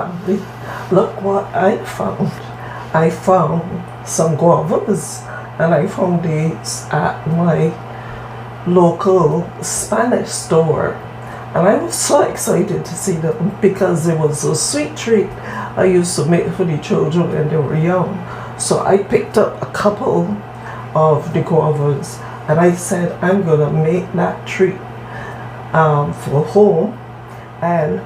family, look what I found. I found some guavas, and I found these at my local Spanish store. And I was so excited to see them because it was a sweet treat I used to make for the children when they were young. So I picked up a couple of the guavas, and I said I'm gonna make that treat for home. And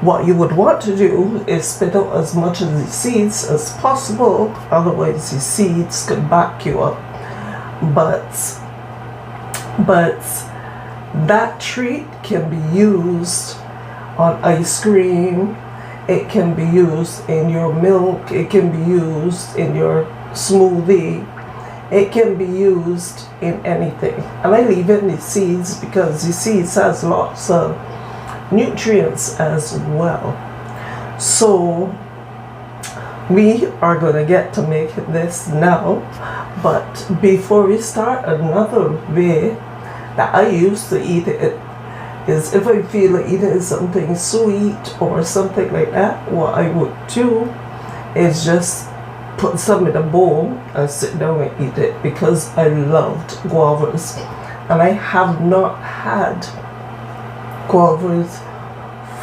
what you would want to do is spit out as much of the seeds as possible, otherwise the seeds could back you up. But that treat can be used on ice cream, it can be used in your milk, it can be used in your smoothie, it can be used in anything. And I leave in the seeds because the seeds has lots of nutrients as well. So we are going to get to make this now, but before we start, another way that I used to eat it is if I feel like eating something sweet or something like that, what I would do is just put some in a bowl and sit down and eat it, because I loved guavas. And I have not had guavas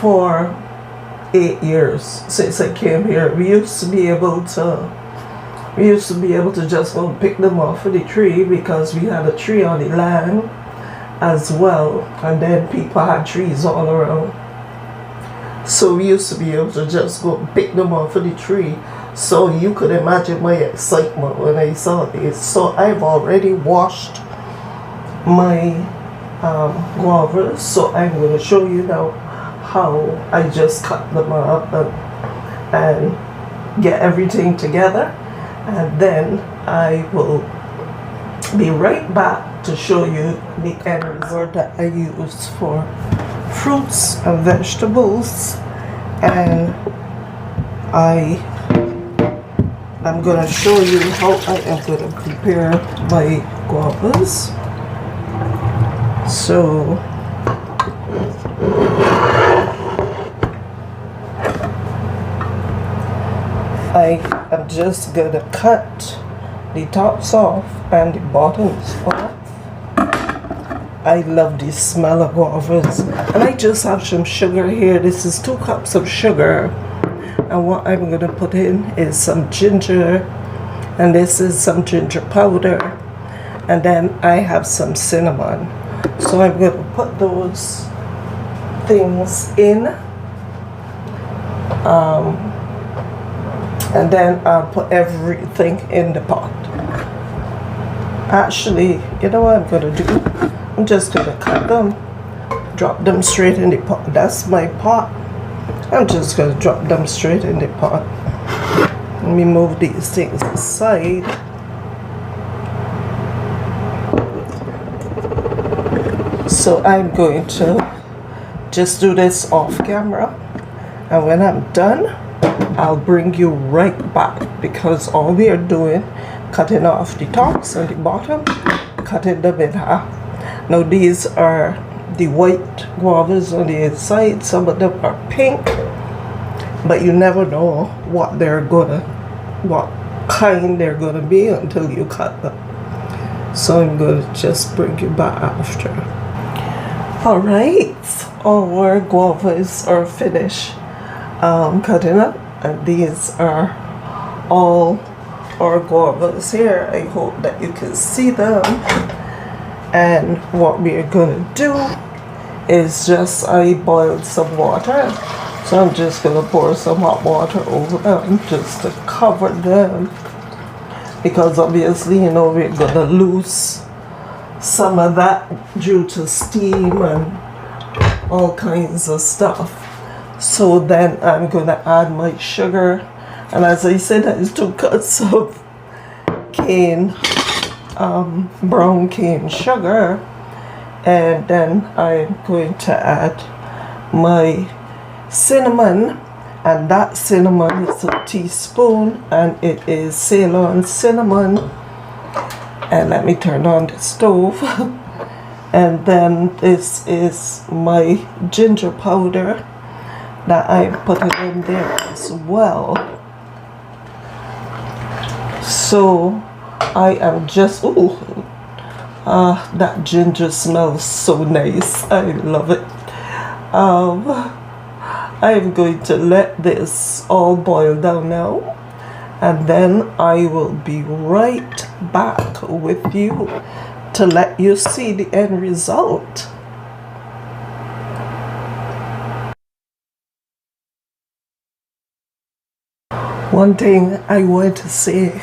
for 8 years since I came here. We used to be able to just go pick them off of the tree because we had a tree on the land as well, and then people had trees all around. So we used to be able to just go pick them off of the tree. So you could imagine my excitement when I saw this. So I've already washed my guavas, so I'm going to show you now how I just cut them up and get everything together, and then I will be right back to show you the end result that I use for fruits and vegetables. And I'm going to show you how I am going to prepare my guavas. So I am just going to cut the tops off and the bottoms off. I love the smell of guavas. And I just have some sugar here. This is 2 cups of sugar. And what I'm going to put in is some ginger. And this is some ginger powder. And then I have some cinnamon. So I'm going to put those things in. And then I'll put everything in the pot. Actually, you know what I'm going to do? I'm just going to cut them, drop them straight in the pot. That's my pot. I'm just going to drop them straight in the pot. Let me move these things aside. So I'm going to just do this off camera, and when I'm done, I'll bring you right back, because all we are doing, cutting off the tops and the bottom, cutting them in half. Now these are the white guavas on the inside. Some of them are pink, but you never know what kind they're gonna be until you cut them. So I'm gonna just bring you back after. Alright, our guavas are finished cutting up, and these are all our guavas here. I hope that you can see them. And what we are going to do is just, I boiled some water, so I'm just going to pour some hot water over them just to cover them, because obviously, you know, we're going to lose some of that due to steam and all kinds of stuff. So then I'm going to add my sugar, and as I said, that is 2 cups of brown cane sugar, and then I'm going to add my cinnamon, and that cinnamon is a teaspoon, and it is Ceylon cinnamon. And let me turn on the stove. And then this is my ginger powder, that I put it in there as well. So I am just, ooh, that ginger smells so nice. I love it. I'm going to let this all boil down now, and then I will be right back with you to let you see the end result. One thing I want to say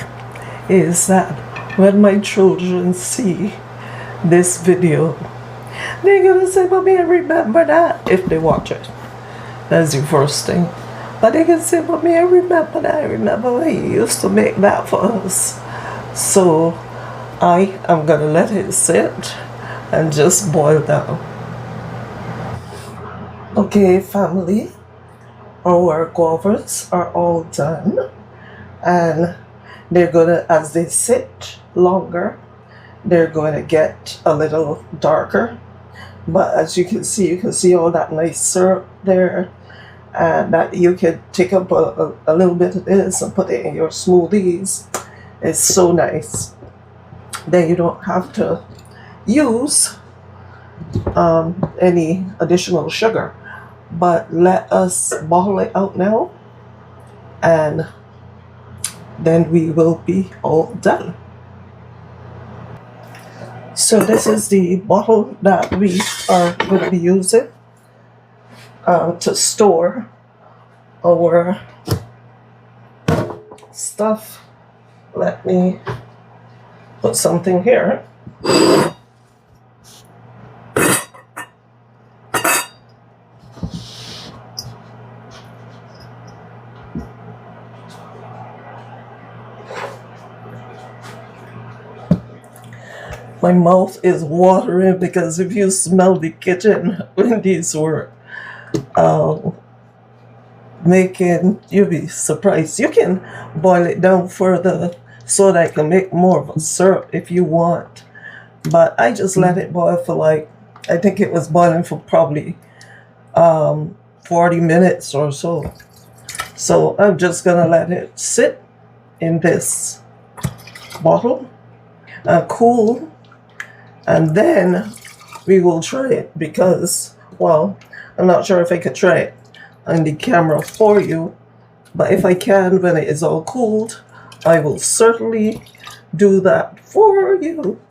is that when my children see this video, they're gonna say, "Mommy, I remember that," if they watch it. That's the first thing. But they can say, "Mommy, I remember that. I remember when you used to make that for us." So I am gonna let it sit and just boil down. Okay, family, our guavas are all done, and they're gonna, as they sit longer, they're going to get a little darker. But as you can see all that nice syrup there, and that you can take up a little bit of this and put it in your smoothies. It's so nice. Then you don't have to use any additional sugar. But let us bottle it out now, and then we will be all done. So this is the bottle that we are going to be using to store our stuff. Let me put something here. My mouth is watering because if you smell the kitchen when these were making, you'll be surprised. You can boil it down further so that I can make more of a syrup if you want. But I just let it boil for like, I think it was boiling for probably 40 minutes or so. So I'm just gonna let it sit in this bottle and cool, and then we will try it because, well, I'm not sure if I could try it on the camera for you, but if I can, when it is all cooled, I will certainly do that for you.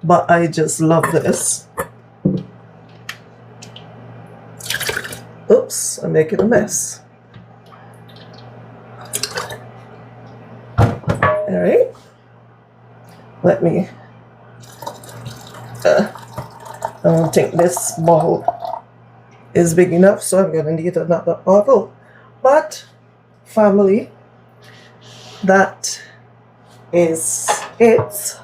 But I just love this. Oops, I'm making a mess. All right, let me, I don't think this bottle is big enough, so I'm gonna need another bottle. But family, that is it.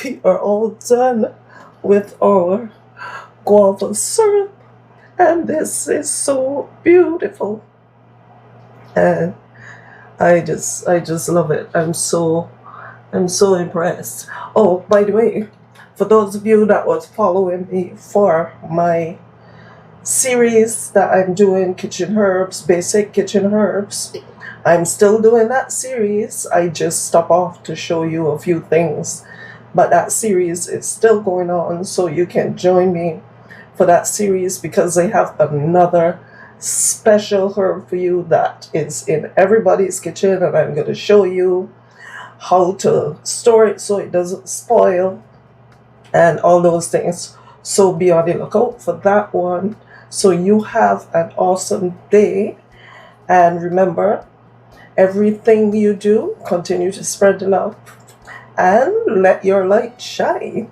We are all done with our guava syrup, and this is so beautiful, and I just love it. I'm so impressed. Oh, by the way, for those of you that was following me for my series that I'm doing, Kitchen Herbs, Basic Kitchen Herbs, I'm still doing that series. I just stop off to show you a few things, but that series is still going on, so you can join me for that series because I have another special herb for you that is in everybody's kitchen, and I'm going to show you how to store it so it doesn't spoil and all those things. So be on the lookout for that one. So you have an awesome day, and remember, everything you do, continue to spread the love and let your light shine.